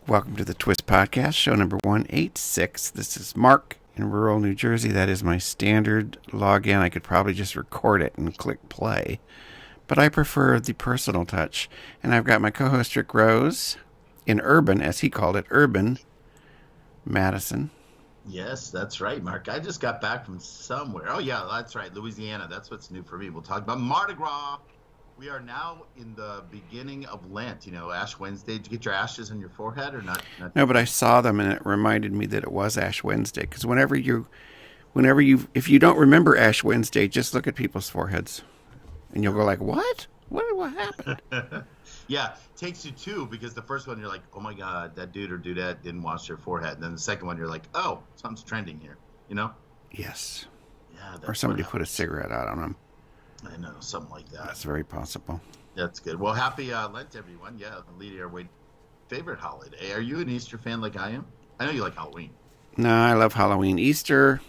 Welcome to the Twist Podcast, show number 186. This is Mark in rural New Jersey. That is my standard login. I could probably just record it and click play, but I prefer the personal touch. And I've got my co-host Rick Rose in urban, as he called it, urban Madison. Yes, that's right, Mark. I just got back from somewhere. Oh, yeah, that's right. Louisiana. That's what's new for me. We'll talk about Mardi Gras. We are now in the beginning of Lent, Ash Wednesday. Did you get your ashes on your forehead or not? No, but I saw them and it reminded me that it was Ash Wednesday. Because if you don't remember Ash Wednesday, just look at people's foreheads. And you'll go like, what? What happened? Yeah, takes you two, because the first one you're like, oh my God, that dude or dudette didn't wash their forehead. And then the second one you're like, oh, something's trending here, Yes. Yeah. Or somebody put a cigarette out on them. I know, something like that. That's very possible. That's good. Well, happy Lent, everyone. Yeah, leading our way. Favorite holiday. Are you an Easter fan like I am? I know you like Halloween. No, I love Halloween. Easter,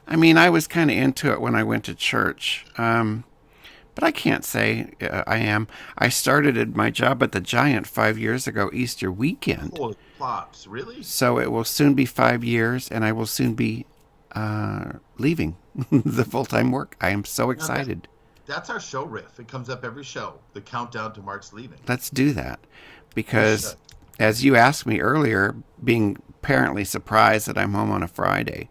I was kind of into it when I went to church. But I can't say I am. I started at my job at the Giant 5 years ago, Easter weekend. Holy pops, really? So it will soon be 5 years, and I will soon be leaving the full-time work. I am so excited. That's our show riff. It comes up every show, the countdown to Mark's leaving. Let's do that. Because, as you asked me earlier, being apparently surprised that I'm home on a Friday,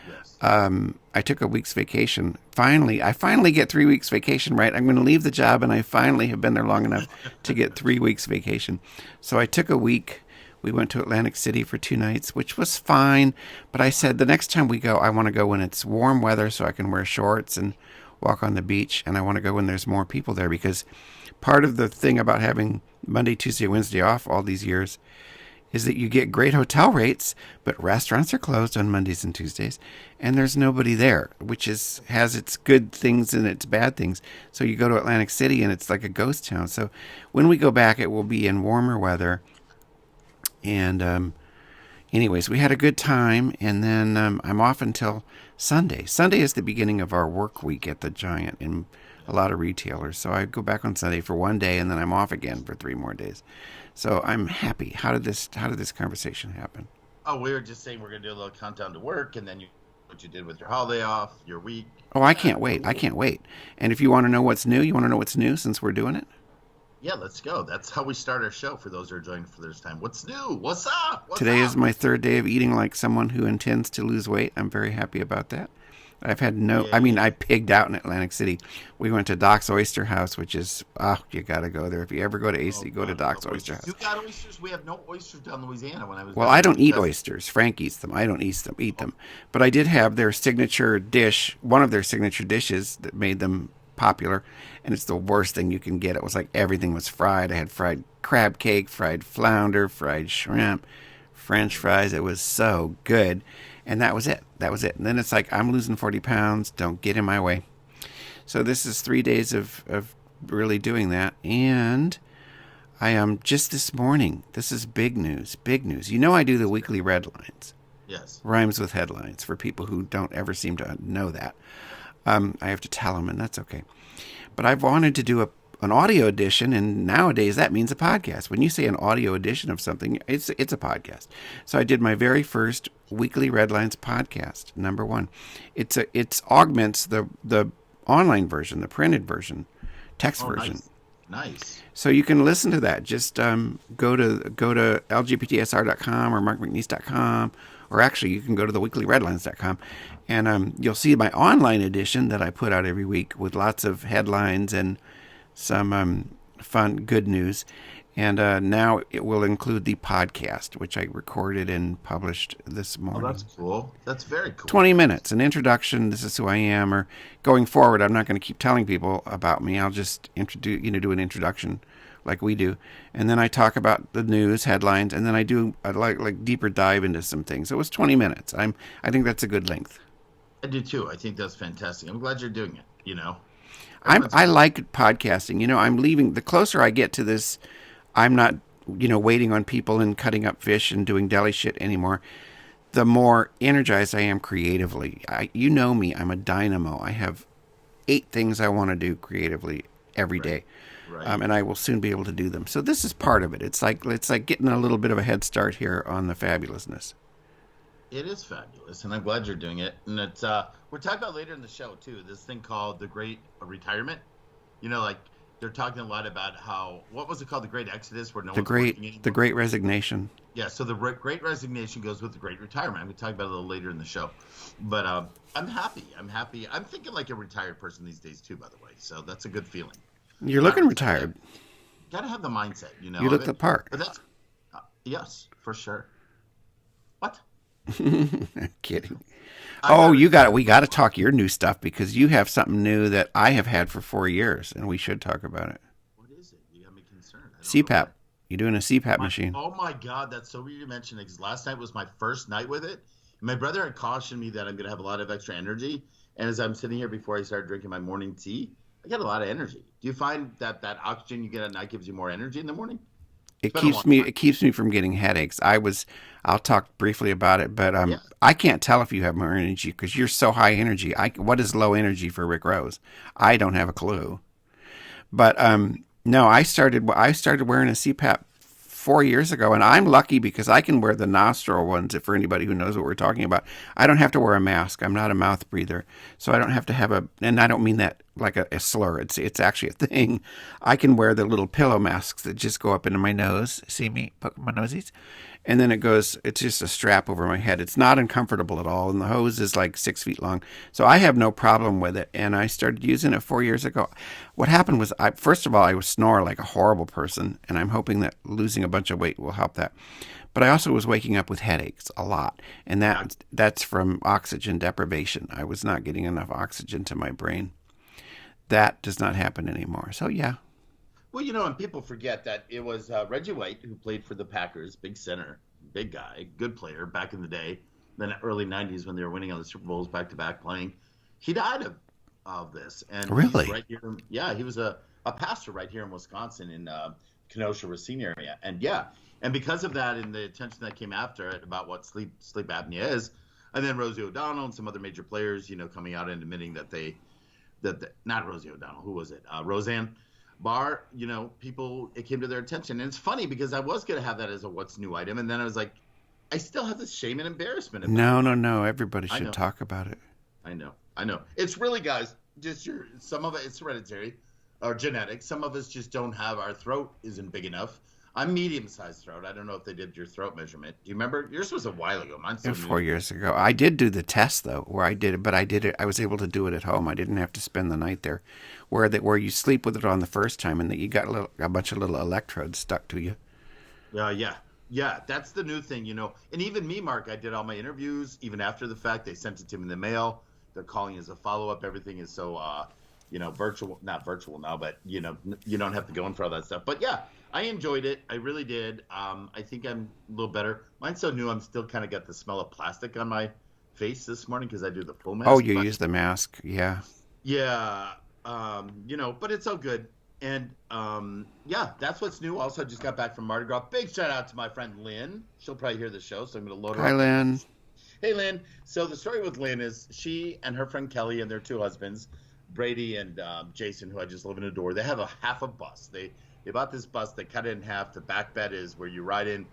yes. I took a week's vacation. I finally get 3 weeks vacation, right? I'm going to leave the job, and I finally have been there long enough to get 3 weeks vacation. So I took a week. We went to Atlantic City for 2 nights, which was fine. But I said the next time we go, I want to go when it's warm weather so I can wear shorts and walk on the beach. And I want to go when there's more people there, because part of the thing about having Monday, Tuesday, Wednesday off all these years is that you get great hotel rates, but restaurants are closed on Mondays and Tuesdays, and there's nobody there, which has its good things and its bad things. So you go to Atlantic City, and it's like a ghost town. So when we go back, it will be in warmer weather. And anyways, we had a good time, and then I'm off until Sunday. Sunday is the beginning of our work week at the Giant in a lot of retailers. So I go back on Sunday for 1 day, and then I'm off again for 3 more days. So I'm happy. How did this conversation happen? Oh, we were just saying we're going to do a little countdown to work, and then what you did with your holiday off, your week. Oh, I can't wait. And if you want to know what's new since we're doing it? Yeah, let's go. That's how we start our show for those who are joining for the first time. What's new? What's up? Today is my 3rd day of eating like someone who intends to lose weight. I'm very happy about that. I've had I pigged out in Atlantic City. We went to Doc's Oyster House, which is, you got to go there. If you ever go to AC, go to Doc's Oyster House. You got oysters? We have no oysters down in Louisiana when I was. Well, I don't eat oysters. Frank eats them. I don't eat them. But I did have their signature dish, one of their signature dishes that made them popular, and it's the worst thing you can get. It was like everything was fried. I had fried crab cake, fried flounder, fried shrimp, French fries. It was so good. And that was it. And then it's like, I'm losing 40 pounds. Don't get in my way. So this is 3 days of really doing that. And I am just this morning. This is big news. I do the weekly red lines. Yes. Rhymes with headlines for people who don't ever seem to know that. I have to tell them, and that's okay. But I've wanted to do an audio edition, and nowadays that means a podcast. When you say an audio edition of something, it's a podcast. So I did my very first weekly Red Lines podcast, number 1. It augments the online version, the printed version, text version. Nice. So you can listen to that. Just go to lgbtsr.com or markmcnease.com, or actually you can go to theweeklyredlines.com, and you'll see my online edition that I put out every week with lots of headlines and some fun, good news. And now it will include the podcast, which I recorded and published this morning. Oh, that's cool. That's very cool. 20 minutes, an introduction. This is who I am. Or going forward, I'm not going to keep telling people about me. I'll just introduce, do an introduction like we do. And then I talk about the news, headlines, and then I do a like deeper dive into some things. So it was 20 minutes. I think that's a good length. I do too. I think that's fantastic. I'm glad you're doing it, I like podcasting. I'm leaving. The closer I get to this, I'm not, waiting on people and cutting up fish and doing deli shit anymore. The more energized I am creatively. You know me. I'm a dynamo. I have 8 things I want to do creatively every day. Right. and I will soon be able to do them. So this is part of it. It's like getting a little bit of a head start here on the fabulousness. It is fabulous, and I'm glad you're doing it. And it's we're talking about later in the show too. This thing called the Great Retirement. Like they're talking a lot about how what was it called, the Great Exodus, where no one's working anymore. The Great Resignation. Yeah, so the Great Resignation goes with the Great Retirement. I'm going to talk about it a little later in the show. But I'm happy. I'm thinking like a retired person these days too, by the way. So that's a good feeling. You're looking retired. Got to have the mindset, You look the part. But that's yes, for sure. What? Kidding. We got to talk your new stuff because you have something new that I have had for 4 years, and we should talk about it. What is it? You got me concerned. CPAP. You're doing a CPAP machine. Oh my God, that's so weird you mentioned it, because last night was my first night with it. My brother had cautioned me that I'm going to have a lot of extra energy, and as I'm sitting here before I start drinking my morning tea, I get a lot of energy. Do you find that oxygen you get at night gives you more energy in the morning? It keeps me from getting headaches. I'll talk briefly about it, but I can't tell if you have more energy because you're so high energy. What is low energy for Rick Rose? I don't have a clue. But no, I started wearing a CPAP 4 years ago, and I'm lucky because I can wear the nostril ones. For anybody who knows what we're talking about, I don't have to wear a mask. I'm not a mouth breather, so I don't have to have and I don't mean that like a slur. It's actually a thing. I can wear the little pillow masks that just go up into my nose. See me poke my nosies, and then it's just a strap over my head. It's not uncomfortable at all, and the hose is like 6 feet long, so I have no problem with it. And I started using it 4 years ago. What happened was, first of all, I would snore like a horrible person, and I'm hoping that losing a bunch of weight will help that. But I also was waking up with headaches a lot, and that's from oxygen deprivation. I was not getting enough oxygen to my brain. That does not happen anymore. So, yeah. Well, and people forget that it was Reggie White who played for the Packers, big center, big guy, good player back in the day, then early 90s when they were winning on the Super Bowls back-to-back playing. He died of this. And really? He's right here. Yeah, he was a pastor right here in Wisconsin in Kenosha, Racine area. And because of that and the attention that came after it about what sleep apnea is, and then Rosie O'Donnell and some other major players, coming out and admitting that not Rosie O'Donnell, who was it? Roseanne Barr, people, it came to their attention. And it's funny because I was going to have that as a what's new item. And then I was like, I still have this shame and embarrassment. No. Everybody should talk about it. I know. It's really, guys, just some of it, it's hereditary or genetic. Some of us just don't have, our throat isn't big enough. I'm medium-sized throat. I don't know if they did your throat measurement. Do you remember? Yours was a while ago. Mine's so 4 years ago. I did do the test though, where I did it, but I was able to do it at home. I didn't have to spend the night there, where you sleep with it on the first time, and that you got a bunch of little electrodes stuck to you. Yeah. That's the new thing, And even me, Mark, I did all my interviews. Even after the fact, they sent it to me in the mail. They're calling as a follow-up. Everything is so, virtual. Not virtual now, but you don't have to go in for all that stuff. But yeah. I enjoyed it. I really did. I think I'm a little better. Mine's so new, I'm still kind of got the smell of plastic on my face this morning because I do the full mask. Oh, you use the mask, yeah. Yeah, but it's all good. And, that's what's new. Also, I just got back from Mardi Gras. Big shout out to my friend Lynn. She'll probably hear the show, so I'm going to load her up. Hi, Lynn. Hey, Lynn. So the story with Lynn is she and her friend Kelly and their two husbands, Brady and Jason, who I just live and adore, they have half a bus. They bought this bus, they cut it in half. The back bed is where you ride in,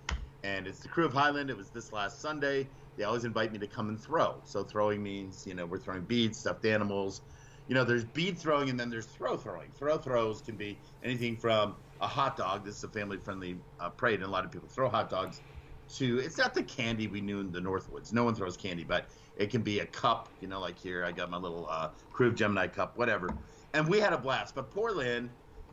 and it's the crew of Highland. It was this last Sunday. They always invite me to come and throw. So throwing means, we're throwing beads, stuffed animals. There's bead throwing, and then there's throwing. Throws can be anything from a hot dog. This is a family-friendly parade, and a lot of people throw hot dogs. It's not the candy we knew in the Northwoods. No one throws candy, but it can be a cup, like here. I got my little crew of Gemini cup, whatever. And we had a blast. But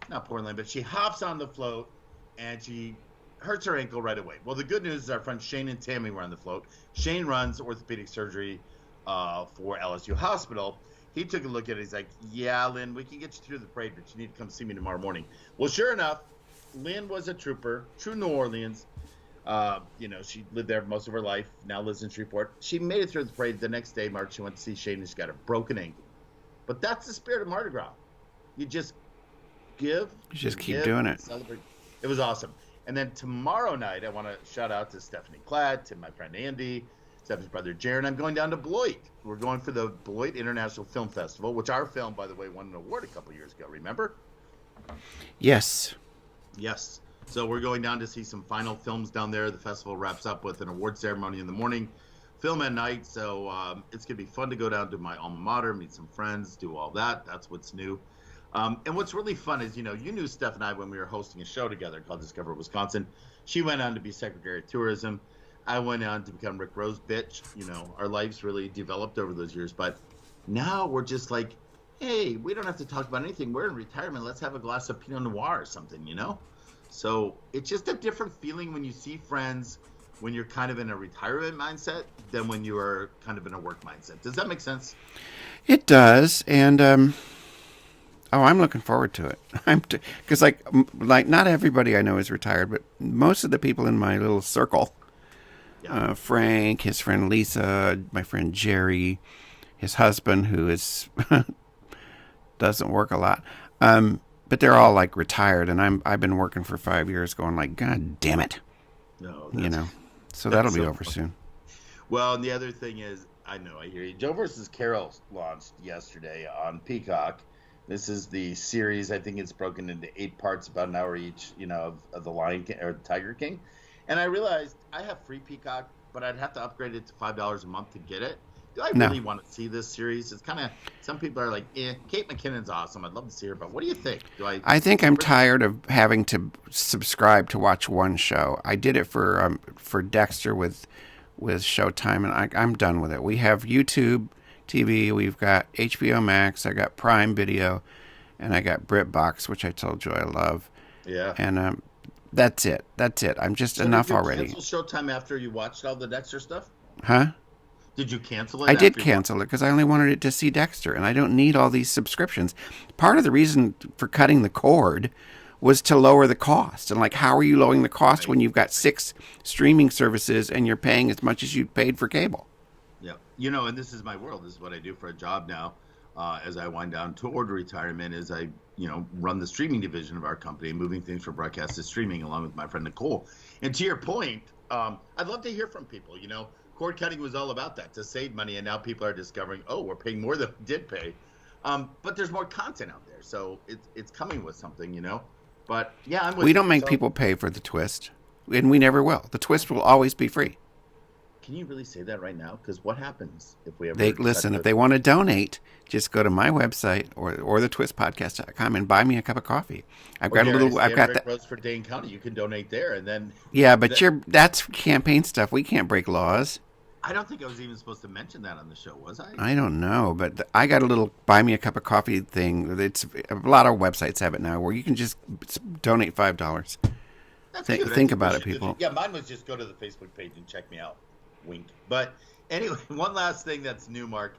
not poor Lynn, but she hops on the float and she hurts her ankle right away. Well, the good news is our friends Shane and Tammy were on the float. Shane runs orthopedic surgery for LSU Hospital. He took a look at it. He's like, yeah, Lynn, we can get you through the parade, but you need to come see me tomorrow morning. Well, sure enough, Lynn was a trooper, true New Orleans. She lived there most of her life, now lives in Shreveport. She made it through the parade. The next day, Mark, she went to see Shane and she got a broken ankle. But that's the spirit of Mardi Gras. You just keep doing it. Celebrate. It was awesome. And then tomorrow night, I want to shout out to Stephanie Klatt, to my friend Andy, Stephanie's brother Jaron. I'm going down to Beloit. We're going for the Beloit International Film Festival, which our film, by the way, won an award a couple years ago. Remember? Yes. Yes. So we're going down to see some final films down there. The festival wraps up with an award ceremony in the morning, film at night. So it's going to be fun to go down to my alma mater, meet some friends, do all that. That's what's new. And what's really fun is, you knew Steph and I when we were hosting a show together called Discover Wisconsin. She went on to be Secretary of Tourism. I went on to become Rick Rose bitch. Our lives really developed over those years. But now we're just like, hey, we don't have to talk about anything. We're in retirement. Let's have a glass of Pinot Noir or something, So it's just a different feeling when you see friends when you're kind of in a retirement mindset than when you are kind of in a work mindset. Does that make sense? It does. And, I'm looking forward to it. Because like not everybody I know is retired, but most of the people in my little circle, Yeah. Frank, his friend Lisa, my friend Jerry, his husband, who is doesn't work a lot. But they're all like retired, and I've been working for 5 years, going like, God damn it, No, So that'll be so over funny. soon. Well, and the other thing is, I know, I hear you. Joe versus Carol launched yesterday on Peacock. This is the series. I think it's broken into 8 parts, about an hour each, of the Lion King or the Tiger King. And I realized I have free Peacock, but I'd have to upgrade it to $5 a month to get it. Do I really want to see this series? It's kind of, some people are like, Kate McKinnon's awesome. I'd love to see her, but what do you think? I think I'm tired of having to subscribe to watch one show. I did it for Dexter with Showtime, and I'm done with it. We have YouTube TV, we've got HBO Max, I got Prime Video, and I got BritBox, which I told you I love. Yeah. And that's it. I'm just enough already. Did you cancel Showtime after you watched all the Dexter stuff? Huh? Did you cancel it? I did cancel it because I only wanted it to see Dexter, and I don't need all these subscriptions. Part of the reason for cutting the cord was to lower the cost. And like, how are you lowering the cost when you've got 6 streaming services and you're paying as much as you paid for cable? Yeah. And this is my world. This is what I do for a job now. As I wind down toward retirement, is I, run the streaming division of our company, moving things from broadcast to streaming along with my friend Nicole. And to your point, I'd love to hear from people. Cord cutting was all about that, to save money, and now people are discovering, we're paying more than we did pay. But there's more content out there, so it's coming with something, But yeah, I'm with We you. don't make So, people pay for the twist, and we never will. The twist will always be free. Can you really say that right now? Because what happens if we ever If they want to donate, just go to my website or thetwistpodcast.com and buy me a cup of coffee. I've got that Rose for Dane County. You can donate there, and then but that's campaign stuff. We can't break laws. I don't think I was even supposed to mention that on the show, was I? I don't know, but I got a little buy me a cup of coffee thing. It's a lot of websites have it now where you can just donate $5. Think about it, people. Yeah, mine was just go to the Facebook page and check me out. Wink. But anyway, one last thing that's new, Mark,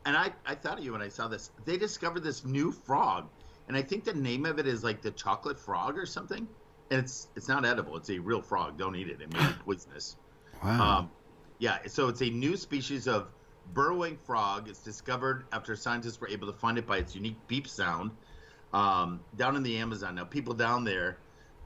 and I thought of you when I saw this. They discovered this new frog, and I think the name of it is like the chocolate frog or something. And it's not edible. It's a real frog. Don't eat it. It may be poisonous. Wow. Yeah, so it's a new species of burrowing frog. It's discovered after scientists were able to find it by its unique beep sound down in the Amazon. Now, people down there,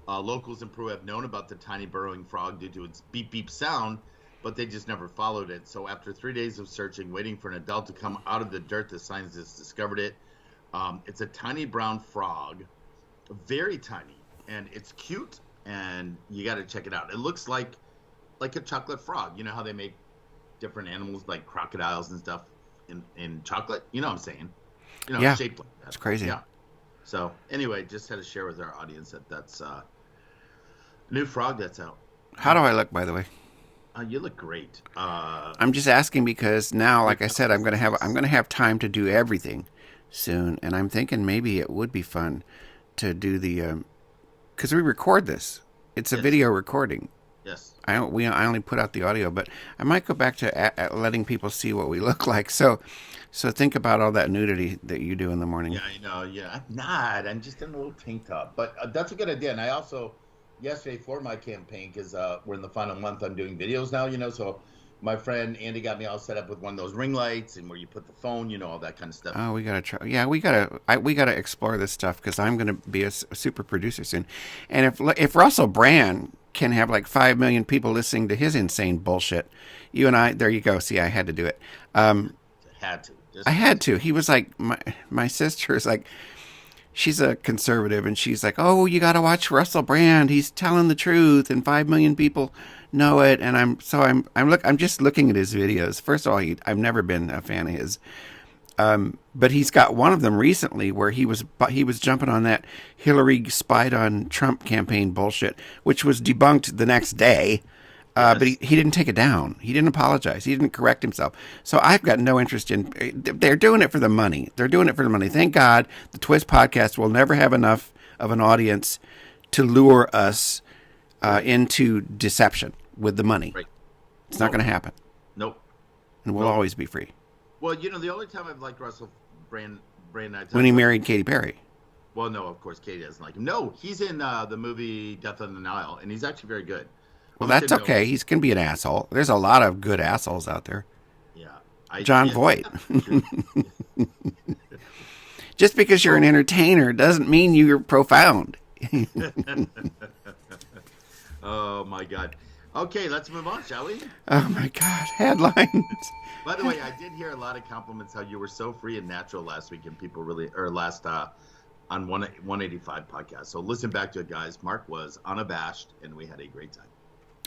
locals in Peru, have known about the tiny burrowing frog due to its beep beep sound, but they just never followed it. So after 3 days of searching, waiting for an adult to come out of the dirt, the scientists discovered it. It's a tiny brown frog, very tiny, and it's cute, and you got to check it out. It looks like a chocolate frog. You know how they make different animals like crocodiles and stuff in chocolate? You know what I'm saying? Yeah. Shaped like that. It's crazy. Yeah. So anyway, just had to share with our audience that's a new frog that's out. How do I look, by the way? You look great. I'm just asking because now, like I said, I'm gonna have time to do everything soon, and I'm thinking maybe it would be fun to do the because we record this. It's a video recording. Yes. I only put out the audio, but I might go back to letting people see what we look like. So think about all that nudity that you do in the morning. Yeah, I know. Yeah, I'm not. I'm just in a little tank top, but that's a good idea. And I also yesterday for my campaign, because we're in the final month, I'm doing videos now. So my friend Andy got me all set up with one of those ring lights and where you put the phone, all that kind of stuff. Oh, we gotta try. Yeah, we gotta explore this stuff because I'm gonna be a super producer soon. And if Russell Brand can have like 5 million people listening to his insane bullshit, you and I, there you go. See, I had to do it. Had to. I had to. He was like, my sister is like, she's a conservative, and she's like, "Oh, you got to watch Russell Brand. He's telling the truth, and 5 million people know it." And I'm just looking at his videos. First of all, I've never been a fan of his. But he's got one of them recently where he was jumping on that Hillary spied on Trump campaign bullshit, which was debunked the next day. But he didn't take it down. He didn't apologize. He didn't correct himself. So I've got no interest in. They're doing it for the money. They're doing it for the money. Thank God the Twist podcast will never have enough of an audience to lure us into deception with the money. Right. It's not going to happen. Nope. And we'll always be free. Well, the only time I've liked Russell Brand when he married Katy Perry. Well, no, of course Katy doesn't like him. No, he's in the movie Death on the Nile, and he's actually very good. Well, that's okay. He's going to be an asshole. There's a lot of good assholes out there. Yeah. John Voight. Just because you're an entertainer doesn't mean you're profound. Oh, my God. Okay, let's move on, shall we? Oh, my God. Headlines. By the way, I did hear a lot of compliments how you were so free and natural last week, and people really, or last on 185 podcast. So listen back to it, guys. Mark was unabashed, and we had a great time.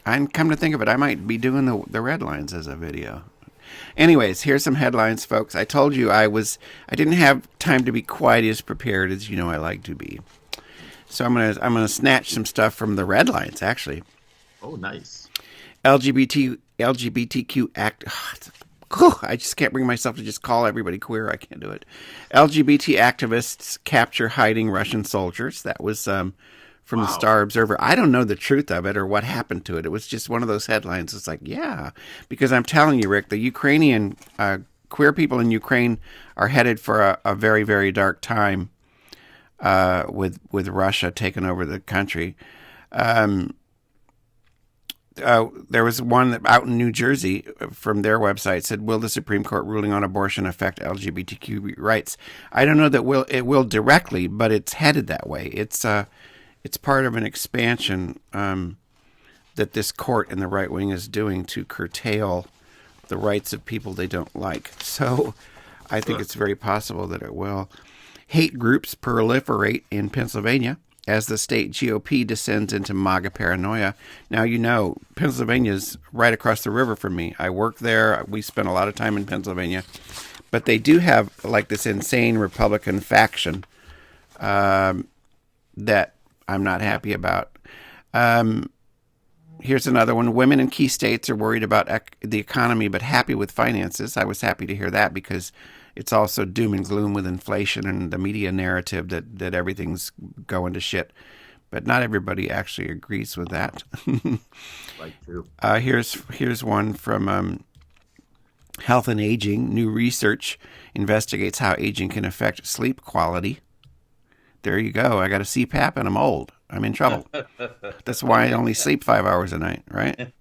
And come to think of it, I might be doing the red lines as a video. Anyways, here's some headlines, folks. I told you I didn't have time to be quite as prepared as I like to be. So I'm gonna snatch some stuff from the red lines, actually. Oh, nice. LGBTQ act. I just can't bring myself to just call everybody queer. I can't do it. LGBT activists capture hiding Russian soldiers. That was from the Star Observer. I don't know the truth of it or what happened to it. It was just one of those headlines. It's like, yeah, because I'm telling you, Rick, the Ukrainian queer people in Ukraine are headed for a very, very dark time with Russia taking over the country. There was one out in New Jersey from their website said, "Will the Supreme Court ruling on abortion affect LGBTQ rights?" I don't know that it will directly, but it's headed that way. It's part of an expansion that this court and the right wing is doing to curtail the rights of people they don't like. So I think it's very possible that it will. Hate groups proliferate in Pennsylvania as the state GOP descends into MAGA paranoia. Now, Pennsylvania's right across the river from me. I work there. We spend a lot of time in Pennsylvania. But they do have like this insane Republican faction that I'm not happy about. Here's another one. Women in key states are worried about the economy but happy with finances. I was happy to hear that because it's also doom and gloom with inflation and the media narrative that everything's going to shit. But not everybody actually agrees with that. Like true. Here's one from Health and Aging. New research investigates how aging can affect sleep quality. There you go. I got a CPAP and I'm old. I'm in trouble. That's why I only sleep 5 hours a night, right?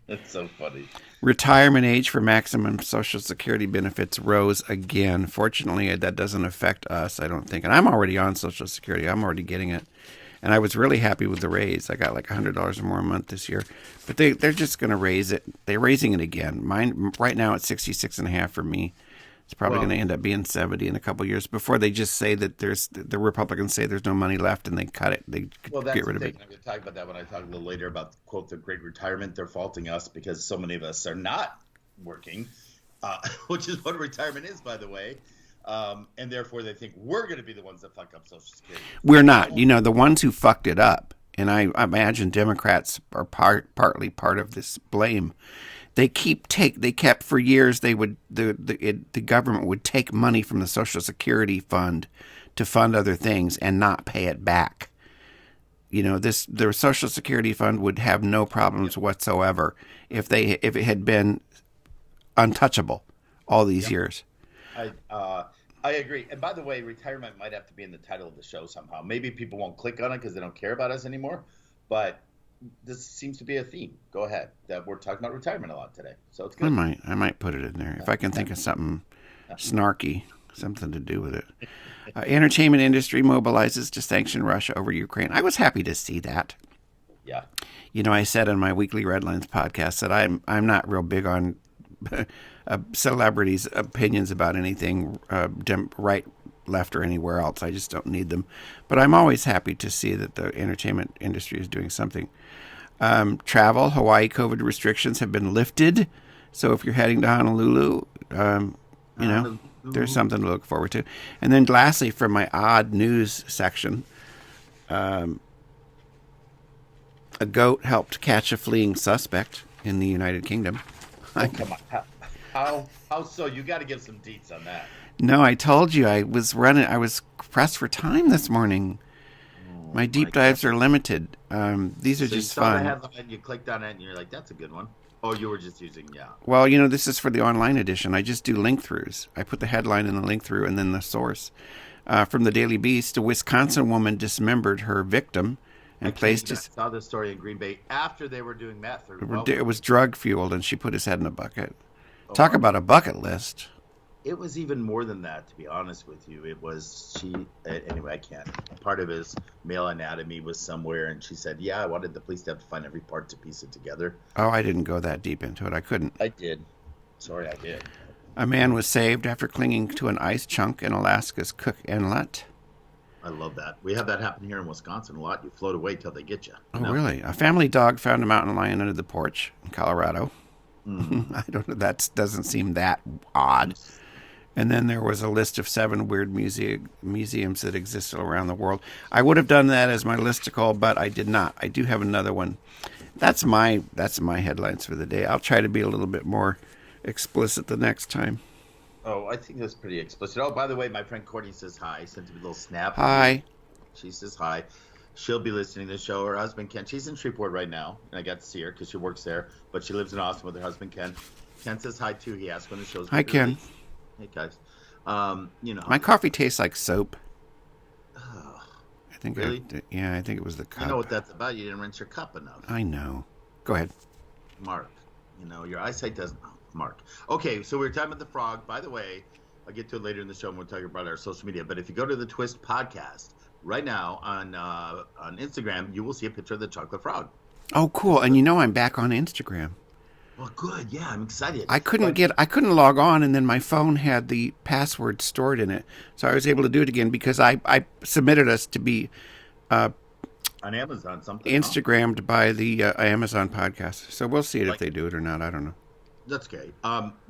That's so funny. Retirement age for maximum Social Security benefits rose again. Fortunately, that doesn't affect us, I don't think. And I'm already on Social Security. I'm already getting it. And I was really happy with the raise. I got like $100 or more a month this year. But they're just going to raise it. They're raising it again. Mine right now it's 66.5 for me. It's probably going to end up being 70 in a couple of years before they just say that the Republicans say there's no money left and they cut it. They get rid of it. I'm going to talk about that when I talk a little later about, quote, the great retirement. They're faulting us because so many of us are not working, which is what retirement is, by the way. And therefore they think we're going to be the ones that fuck up Social Security. We're not. The ones who fucked it up, and I imagine Democrats are partly part of this blame. They kept for years. The government would take money from the Social Security fund to fund other things and not pay it back. The Social Security fund would have no problems whatsoever if it had been untouchable all these years. I agree. And by the way, retirement might have to be in the title of the show somehow. Maybe people won't click on it because they don't care about us anymore. But this seems to be a theme. Go ahead. That we're talking about retirement a lot today. So it's good. I might put it in there if I can think of something snarky, something to do with it. Entertainment industry mobilizes to sanction Russia over Ukraine. I was happy to see that. Yeah. I said on my weekly Redlines podcast that I'm not real big on celebrities' opinions about anything, right left or anywhere else. I just don't need them. But I'm always happy to see that the entertainment industry is doing something. Travel, Hawaii COVID restrictions have been lifted. So if you're heading to Honolulu, there's something to look forward to. And then lastly, from my odd news section, a goat helped catch a fleeing suspect in the United Kingdom. Oh, come on. How so? You got to give some deets on that. No, I told you I was pressed for time this morning. My deep dives are limited. These are just fun. You saw the headline, you clicked on it, and you're like, that's a good one. Oh, you were just using, yeah. Well, this is for the online edition. I just do link throughs. I put the headline and the link through and then the source. From the Daily Beast, a Wisconsin woman dismembered her victim and placed his... I saw this story in Green Bay after they were doing meth. It was drug fueled, and she put his head in a bucket. Talk about a bucket list. It was even more than that, to be honest with you. It was anyway, I can't. Part of his male anatomy was somewhere, and she said, yeah, I wanted the police to have to find every part to piece it together. Oh, I didn't go that deep into it. I couldn't. I did. Sorry, I did. A man was saved after clinging to an ice chunk in Alaska's Cook Inlet. I love that. We have that happen here in Wisconsin a lot. You float away till they get you. Oh, really? A family dog found a mountain lion under the porch in Colorado. I don't know. That doesn't seem that odd. And then there was a list of 7 weird museums that existed around the world. I would have done that as my listicle, but I did not. I do have another one. That's my headlines for the day. I'll try to be a little bit more explicit the next time. Oh, I think that's pretty explicit. Oh, by the way, my friend Courtney says hi. Sent me a little snap. Hi. She says hi. She'll be listening to the show. Her husband, Ken, she's in Shreveport right now, and I got to see her because she works there, but she lives in Austin with her husband, Ken. Ken says hi, too. He asked when the show's Hi, Ken. released. Hey, guys. My coffee tastes like soap. I think really? I think it was the cup. You know what that's about. You didn't rinse your cup enough. I know. Go ahead. Mark, your eyesight doesn't... Mark. Okay, so we were talking about the frog. By the way, I'll get to it later in the show when we're talking about our social media. But if you go to the Twist podcast right now on Instagram, you will see a picture of the chocolate frog. Oh, cool. And I'm back on Instagram. Well, good. Yeah, I'm excited. I couldn't log on, and then my phone had the password stored in it. So I was able to do it again because I submitted us to be on Amazon something. Instagrammed by the Amazon podcast. So we'll see if they do it or not. I don't know. That's okay.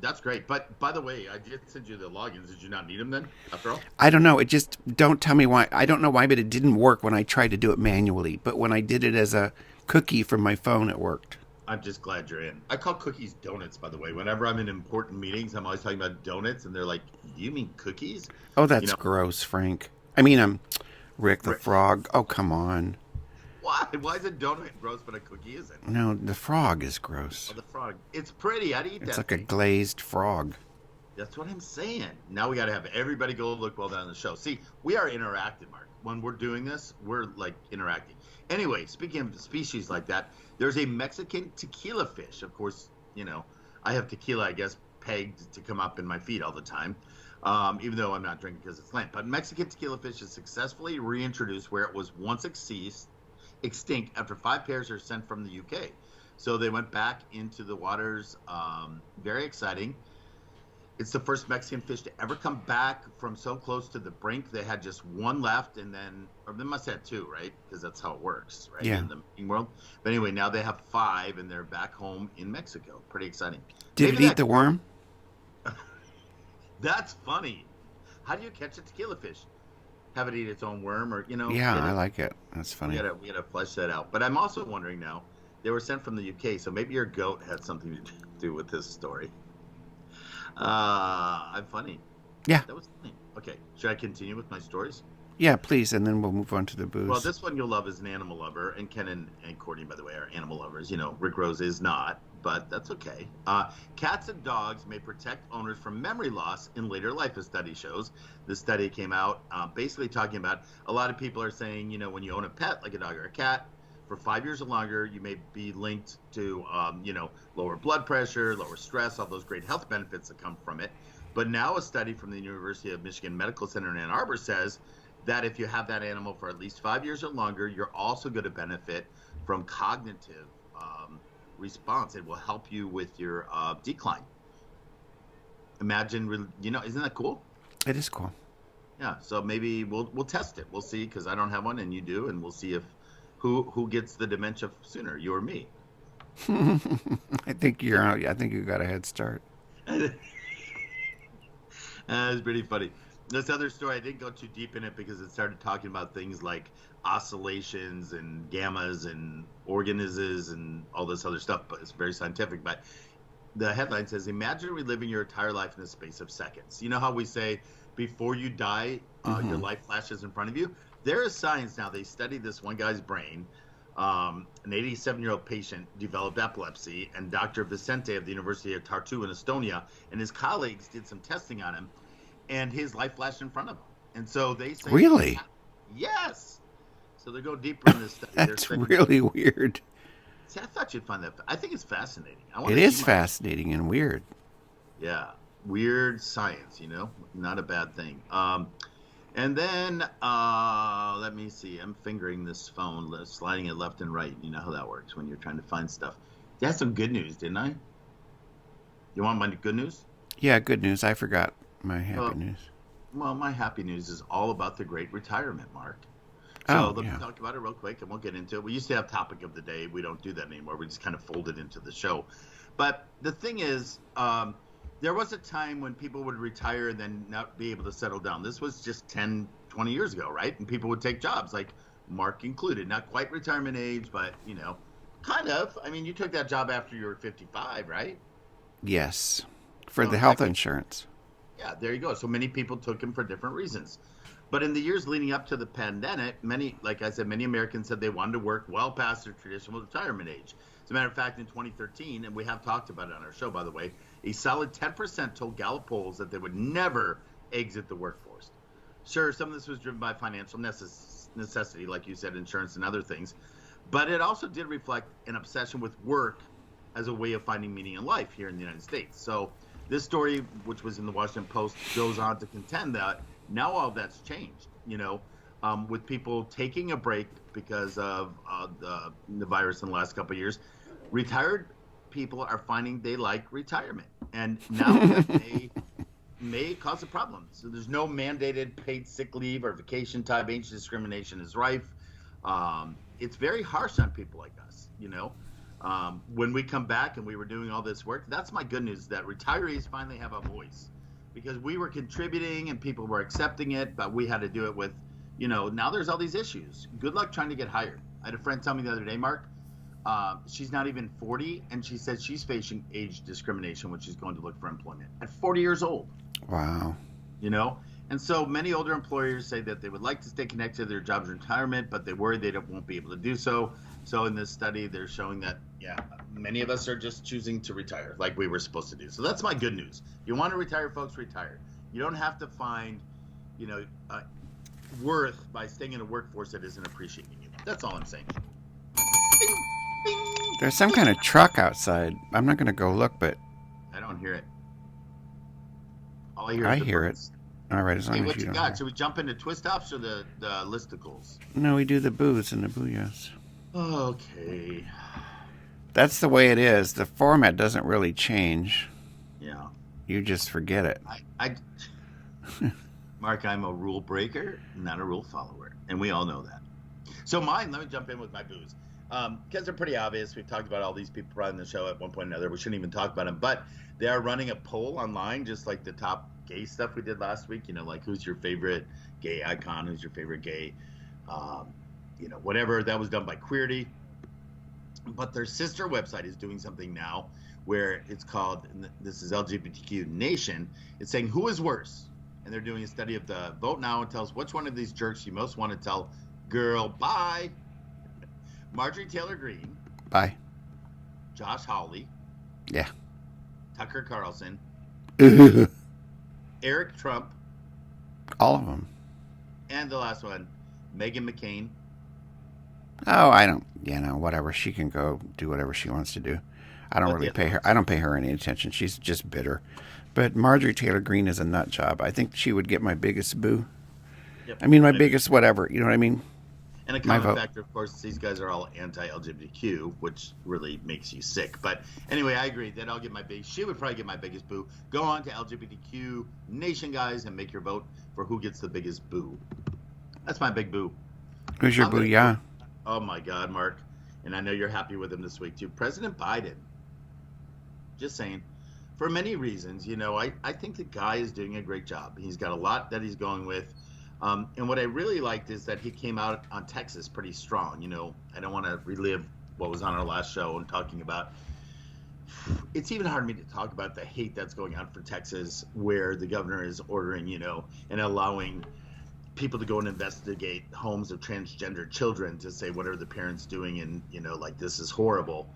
That's great. But by the way, I did send you the logins. Did you not need them then, after all? I don't know. Don't tell me why. I don't know why, but it didn't work when I tried to do it manually. But when I did it as a cookie from my phone, it worked. I'm just glad you're in. I call cookies donuts, by the way. Whenever I'm in important meetings, I'm always talking about donuts, and they're like, "Do you mean cookies?" Oh, that's gross, Frank. I mean, Rick the frog. Oh, come on. Why? Why is a donut gross, but a cookie isn't? No, the frog is gross. Oh, the frog. It's pretty. I'd eat that. It's like a glazed frog. That's what I'm saying. Now we got to have everybody go look well down the show. See, we are interactive, Mark. When we're doing this, we're like interacting. Anyway, speaking of species like that, there's a Mexican tequila fish. Of course, I have tequila, I guess, pegged to come up in my feed all the time, even though I'm not drinking because it's Lent. But Mexican tequila fish is successfully reintroduced where it was once extinct after 5 pairs are sent from the UK. So they went back into the waters. Very exciting. It's the first Mexican fish to ever come back from so close to the brink. They had just 1 left, or they must have 2, right? Because that's how it works, right? Yeah. In the marine world. But anyway, now they have 5, and they're back home in Mexico. Pretty exciting. Did it eat the worm? That's funny. How do you catch a tequila fish? Have it eat its own worm, or Yeah, I like it. That's funny. We gotta flesh that out. But I'm also wondering now. They were sent from the UK, so maybe your goat had something to do with this story. I'm funny. Yeah. That was funny. Okay. Should I continue with my stories? Yeah, please, and then we'll move on to the booze. Well, this one you'll love is an animal lover, and Ken and Courtney, by the way, are animal lovers. Rick Rose is not, but that's okay. Cats and dogs may protect owners from memory loss in later life, a study shows. This study came out basically talking about a lot of people are saying, when you own a pet, like a dog or a cat, for 5 years or longer, you may be linked to, lower blood pressure, lower stress, all those great health benefits that come from it. But now a study from the University of Michigan Medical Center in Ann Arbor says that if you have that animal for at least 5 years or longer, you're also going to benefit from cognitive response. It will help you with your decline. Imagine, isn't that cool? It is cool. Yeah, so maybe we'll test it. We'll see because I don't have one and you do, and we'll see if who gets the dementia sooner, you or me. I think you're on. I think you got a head start. It's pretty funny. This other story, I didn't go too deep in it because it started talking about things like oscillations and gammas and organisms and all this other stuff, but it's very scientific. But the headline says, imagine reliving your entire life in the space of seconds. You know how we say before you die, your life flashes in front of you? There is science now. They studied this one guy's brain. An 87-year-old patient developed epilepsy, and Dr. Vicente of the University of Tartu in Estonia and his colleagues did some testing on him, and his life flashed in front of him. And so they say, Really? yes. So they go deeper in this study. That's really weird. See, I thought you'd find that. I think it's fascinating. It is fascinating and weird. Yeah, weird science. Not a bad thing. And then let me see. I'm fingering this phone, sliding it left and right. You know how that works when you're trying to find stuff. You had some good news, didn't I? You want my good news? Yeah, good news. I forgot my happy news. Well, my happy news is all about the great retirement, Mark. So let me talk about it real quick, and we'll get into it. We used to have topic of the day. We don't do that anymore. We just kind of fold it into the show. But the thing is, there was a time when people would retire and then not be able to settle down. This was just 10, 20 years ago, right? And people would take jobs, like Mark included. Not quite retirement age, but, kind of. I mean, you took that job after you were 55, right? Yes, for the health insurance. Yeah, there you go. So many people took him for different reasons. But in the years leading up to the pandemic, like I said, many Americans said they wanted to work well past their traditional retirement age. As a matter of fact, in 2013, and we have talked about it on our show, by the way, a solid 10% told Gallup polls that they would never exit the workforce. Sure, some of this was driven by financial necessity, like you said, insurance and other things. But it also did reflect an obsession with work as a way of finding meaning in life here in the United States. So this story, which was in the Washington Post, goes on to contend that now all that's changed, with people taking a break because of the virus in the last couple of years. Retired people are finding they like retirement. And now that may cause a problem. So there's no mandated paid sick leave or vacation time. Age discrimination is rife. It's very harsh on people like us, When we come back and we were doing all this work, that's my good news, that retirees finally have a voice. Because we were contributing and people were accepting it, but we had to do it with, now there's all these issues. Good luck trying to get hired. I had a friend tell me the other day, Mark, she's not even 40, and she said she's facing age discrimination when she's going to look for employment at 40 years old. Wow. And so many older employers say that they would like to stay connected to their jobs in retirement, but they worry they won't be able to do so. So in this study, they're showing that, many of us are just choosing to retire like we were supposed to do. So that's my good news. You want to retire, folks, retire. You don't have to find, worth by staying in a workforce that isn't appreciating you. That's all I'm saying. Bing, bing. There's some kind of truck outside. I'm not going to go look, but I don't hear it. All I hear I is the hear birds. it. All right, as long as What you you don't. got? Should we jump into twist offs or the listicles? No, we do the booze and the booyahs. Okay. That's the way it is. The format doesn't really change. Yeah. You just forget it. I Mark, I'm a rule breaker, not a rule follower, and we all know that. So let me jump in with my booze. Because they're pretty obvious. We've talked about all these people on the show at one point or another. We shouldn't even talk about them. But they are running a poll online, just like the top gay stuff we did last week. Like who's your favorite gay icon? Who's your favorite gay, whatever. That was done by Queerty. But their sister website is doing something now where it's called, this is LGBTQ Nation. It's saying who is worse? And they're doing a study of the vote now and tells which one of these jerks you most want to tell, girl, bye. Marjorie Taylor Greene. Bye. Josh Hawley. Yeah. Tucker Carlson. All Eric Trump. of them. And the last one, Meghan McCain. Oh, I don't, whatever. She can go do whatever she wants to do. I don't really pay her. I don't pay her any attention. She's just bitter. But Marjorie Taylor Greene is a nut job. I think she would get my biggest boo. Yep. I mean, my biggest whatever. You know what I mean? And a My common vote. factor, of course, these guys are all anti-LGBTQ, which really makes you sick. But anyway, I agree that I'll get my big. She would probably get my biggest boo. Go on to LGBTQ Nation, guys, and make your vote for who gets the biggest boo. That's my big boo. Who's your I'm gonna booyah? Oh my God, Mark. And I know you're happy with him this week too. President Biden. Just saying. For many reasons, I think the guy is doing a great job. He's got a lot that he's going with. And what I really liked is that he came out on Texas pretty strong. I don't want to relive what was on our last show and talking about. It's even hard for me to talk about the hate that's going on for Texas, where the governor is ordering, and allowing people to go and investigate homes of transgender children to say what are the parents doing, and like this is horrible.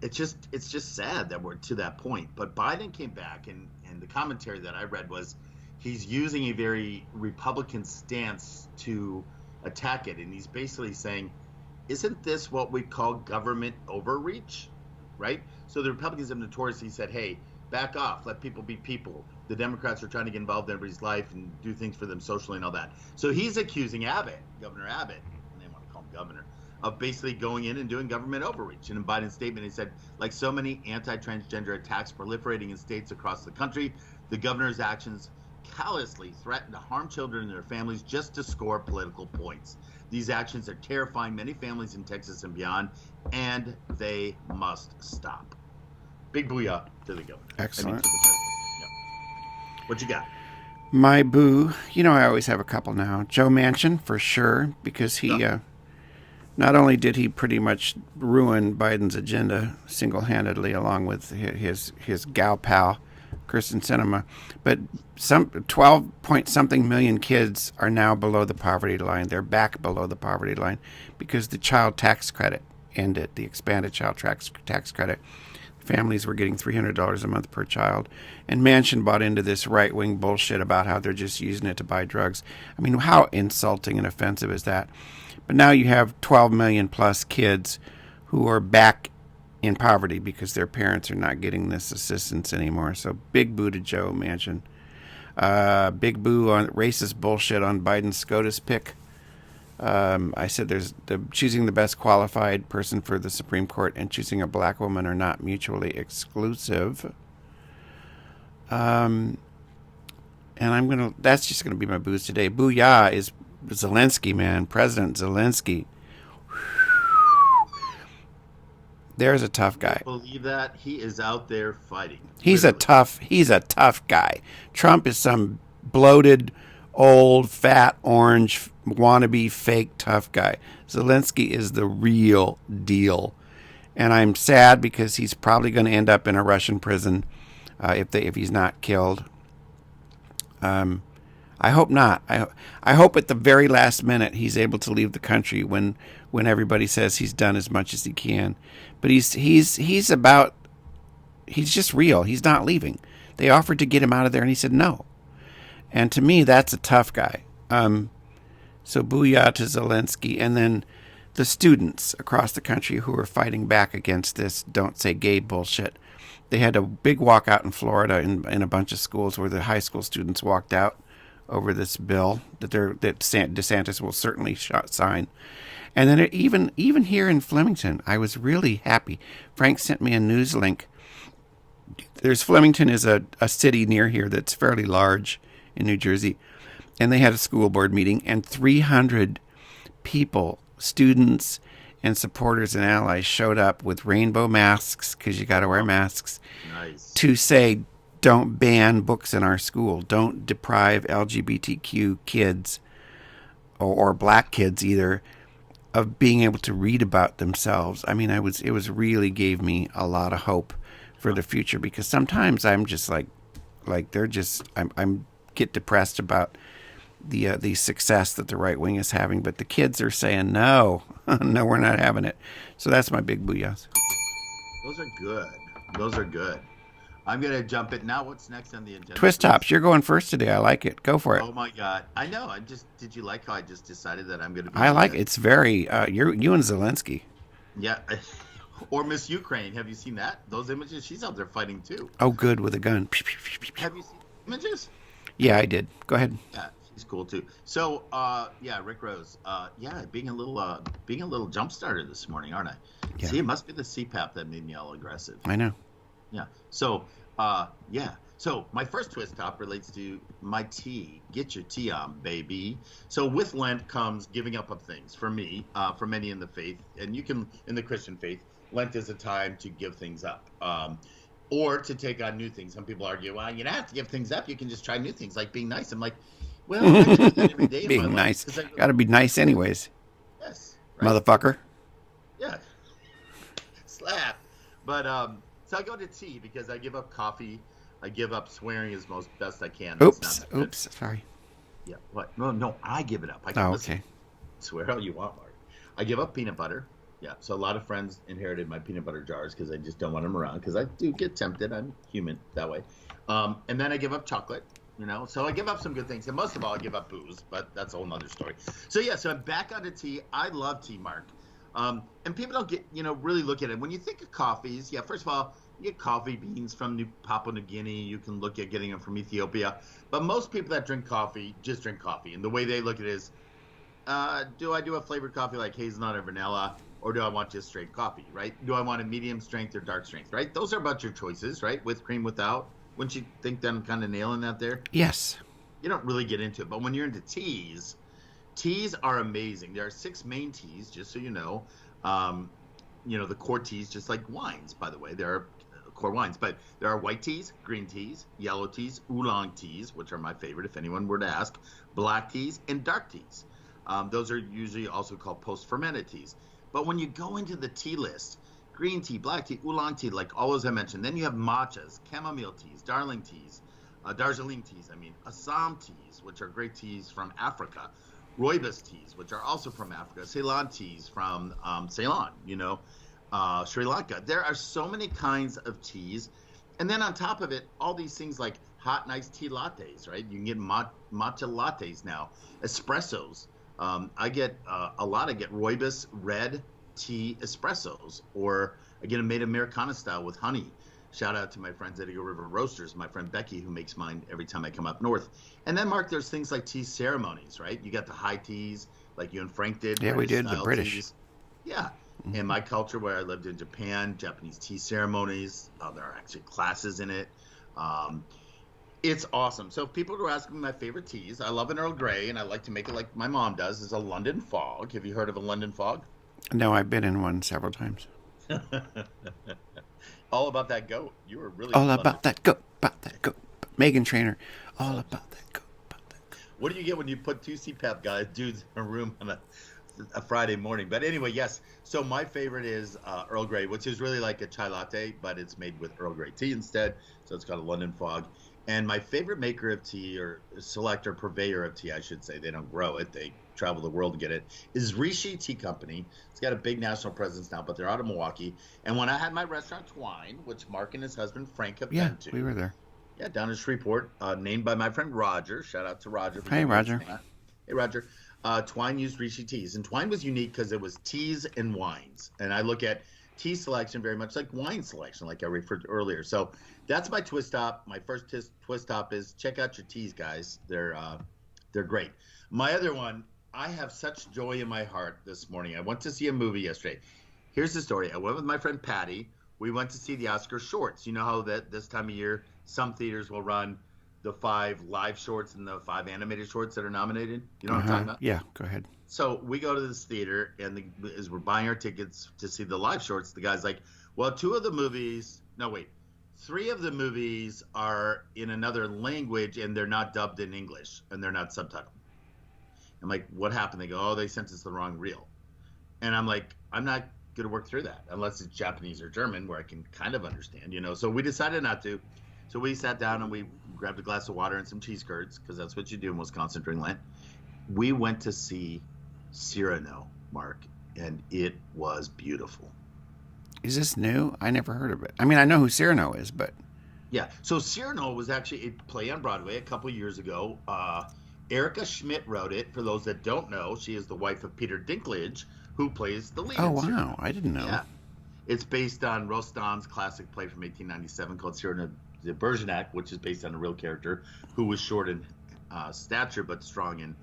It's just sad that we're to that point. But Biden came back, and the commentary that I read was he's using a very Republican stance to attack it, and he's basically saying, isn't this what we call government overreach, right? So the Republicans have notoriously said, hey, back off, let people be people. The Democrats are trying to get involved in everybody's life and do things for them socially and all that. So he's accusing Governor Abbott, and they want to call him governor, of basically going in and doing government overreach. And in Biden's statement, he said, like so many anti-transgender attacks proliferating in states across the country, the governor's actions callously threaten to harm children and their families just to score political points. These actions are terrifying many families in Texas and beyond, and they must stop. Big booyah to the governor. Excellent. To the president. Yep. What you got? My boo, I always have a couple now. Joe Manchin, for sure, because he, not only did he pretty much ruin Biden's agenda single-handedly along with his gal pal, Kirsten Sinema, but some 12-point-something million kids are now below the poverty line. They're back below the poverty line because the child tax credit ended, the expanded child tax credit. Families were getting $300 a month per child. And Manchin bought into this right-wing bullshit about how they're just using it to buy drugs. I mean, how insulting and offensive is that? But now you have 12 million plus kids who are back in poverty because their parents are not getting this assistance anymore. So big boo to Joe Manchin. Big boo on racist bullshit on Biden's SCOTUS pick. I said choosing the best qualified person for the Supreme Court and choosing a black woman are not mutually exclusive. And that's just gonna be my boos today. Booyah is Zelensky, man. President Zelensky. There's a tough guy. Believe that he is out there fighting. He's a tough guy. Trump is some bloated, old, fat, orange, wannabe, fake tough guy. Zelensky is the real deal. And I'm sad because he's probably going to end up in a Russian prison if he's not killed. I hope not. I hope at the very last minute he's able to leave the country when everybody says he's done as much as he can. But he's just real. He's not leaving. They offered to get him out of there and he said no. And to me, that's a tough guy. So booyah to Zelensky. And then the students across the country who are fighting back against this don't say gay bullshit. They had a big walkout in Florida in a bunch of schools where the high school students walked out over this bill that DeSantis will certainly sign. And then even here in Flemington, I was really happy. Frank sent me a news link. Flemington is a city near here that's fairly large in New Jersey. And they had a school board meeting, and 300 people, students and supporters and allies, showed up with rainbow masks, because you got to wear masks, nice, to say, don't ban books in our school. Don't deprive LGBTQ kids, or black kids either, of being able to read about themselves. I mean, it was really gave me a lot of hope for the future, because sometimes I'm just like I'm get depressed about the success that the right wing is having, but the kids are saying no, no, we're not having it. So that's my big booyahs. Those are good. I'm gonna jump it now. What's next on the agenda? Twist tops. You're going first today. I like it. Go for it. Oh my God! I know. Did you like how I just decided that I'm gonna be? I like it. It's very you and Zelensky. Yeah. Or Miss Ukraine. Have you seen that? Those images? She's out there fighting too. Oh, good, with a gun. Have you seen images? Yeah, I did. Go ahead. Yeah, cool too. So, yeah, Rick Rose. Yeah, being a little jump starter this morning, aren't I? Yeah, See, it must be the CPAP that made me all aggressive. I know. Yeah. So, yeah. So my first twist top relates to my tea. Get your tea on, baby. So with Lent comes giving up of things. For me, for many in the faith, and you can in the Christian faith, Lent is a time to give things up, or to take on new things. Some people argue, well, you don't have to give things up. You can just try new things, like being nice. I'm like, well, I try that every day of my Being life nice. because I Got to be nice anyways, yes, right, motherfucker. yeah, slap. But so I go to tea because I give up coffee. I give up swearing as most best I can. That's not that good. Oops. Sorry. Yeah. What? No. I give it up. I Oh, can listen. okay. Swear all you want, Mark. I give up peanut butter. Yeah. So a lot of friends inherited my peanut butter jars because I just don't want them around because I do get tempted. I'm human that way. And then I give up chocolate. So I give up some good things, and most of all, I give up booze. But that's a whole nother story. So yeah. So I'm back onto tea. I love tea, Mark. And people don't get, really look at it. When you think of coffees, yeah, first of all, you get coffee beans from Papua New Guinea. You can look at getting them from Ethiopia. But most people that drink coffee just drink coffee. And the way they look at it is, do I do a flavored coffee like hazelnut or vanilla? Or do I want just straight coffee, right? Do I want a medium strength or dark strength, right? Those are about your choices, right? With cream, without. Wouldn't you think that I'm kind of nailing that there? Yes. You don't really get into it. But when you're into teas, teas are amazing. There are 6 main teas, just so you know. The core teas, just like wines, by the way. There are core wines, but there are white teas, green teas, yellow teas, oolong teas, which are my favorite if anyone were to ask, black teas, and dark teas. Those are usually also called post-fermented teas. But when you go into the tea list, green tea, black tea, oolong tea, like all those I mentioned, then you have matchas, chamomile teas, Darjeeling teas, Assam teas, which are great teas from Africa, rooibos teas, which are also from Africa, Ceylon teas from Ceylon, Sri Lanka. There are so many kinds of teas. And then on top of it, all these things like hot, nice tea lattes, right? You can get matcha lattes now, espressos. I get rooibos red tea espressos, or I get a made Americana style with honey. Shout out to my friends at Eagle River Roasters, my friend Becky, who makes mine every time I come up north. And then, Mark, there's things like tea ceremonies, right? You got the high teas, like you and Frank did. Yeah, we did, the British. Teas. Yeah. In my culture, where I lived in Japan, Japanese tea ceremonies, there are actually classes in it. It's awesome. So if people are asking me my favorite teas, I love an Earl Grey, and I like to make it like my mom does, is a London Fog. Have you heard of a London Fog? No, I've been in one several times. All about that goat. You were really all about that goat, Megan Trainor. All about that goat, What do you get when you put 2 CPAP dudes in a room on a Friday morning? But anyway, yes. So my favorite is Earl Grey, which is really like a chai latte, but it's made with Earl Grey tea instead. So it's called a London Fog. And my favorite maker of tea, or selector, purveyor of tea, I should say, they don't grow it, they travel the world to get it, is Rishi Tea Company. It's got a big national presence now, but they're out of Milwaukee. And when I had my restaurant Twine, which Mark and his husband Frank have been to. We were there. Yeah, down in Shreveport, named by my friend Roger. Shout out to Roger. Hey, Roger. Hey, Roger. Twine used Rishi teas, and Twine was unique because it was teas and wines. And I look at tea selection very much like wine selection, like I referred to earlier. So that's my twist top. My first twist top is check out your teas, guys. They're great. My other one, I have such joy in my heart this morning. I went to see a movie yesterday. Here's the story. I went with my friend Patty. We went to see the Oscar shorts. You know how that this time of year, some theaters will run the 5 live shorts and the 5 animated shorts that are nominated. You know what I'm talking about? Yeah, go ahead. So we go to this theater, and as we're buying our tickets to see the live shorts, the guy's like, well, 3 of the movies are in another language, and they're not dubbed in English, and they're not subtitled. I'm like, what happened? They go, oh, they sent us the wrong reel. And I'm like, I'm not going to work through that unless it's Japanese or German, where I can kind of understand, So we decided not to. So we sat down and we grabbed a glass of water and some cheese curds, because that's what you do in Wisconsin during Lent. We went to see Cyrano, Mark, and it was beautiful. Is this new? I never heard of it. I mean, I know who Cyrano is, but... Yeah, so Cyrano was actually a play on Broadway a couple years ago. Erica Schmidt wrote it. For those that don't know, she is the wife of Peter Dinklage, who plays the lead. Oh, wow. I didn't know. Yeah. It's based on Rostand's classic play from 1897 called Cyrano de Bergerac, which is based on a real character who was short and stature, but strong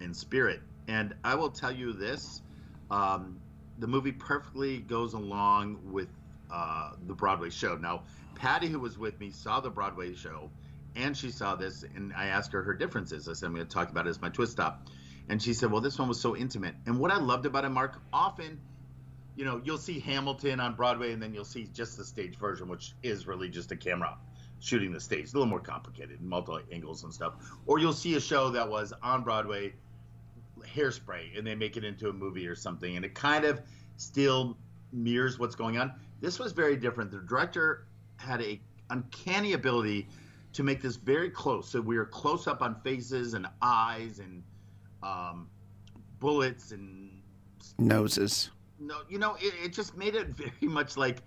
in spirit. And I will tell you this: um, the movie perfectly goes along with the Broadway show. Now, Patty, who was with me, saw the Broadway show, and she saw this, and I asked her differences. I said, I'm going to talk about it as my twist top. And she said, well, this one was so intimate. And what I loved about it, Mark, often, you'll see Hamilton on Broadway, and then you'll see just the stage version, which is really just a camera shooting the stage. A little more complicated, multiple angles and stuff. Or you'll see a show that was on Broadway, Hairspray, and they make it into a movie or something, and it kind of still mirrors what's going on. This was very different. The director had a uncanny ability to make this very close. So we were close up on faces and eyes and bullets and noses. No, it just made it very much like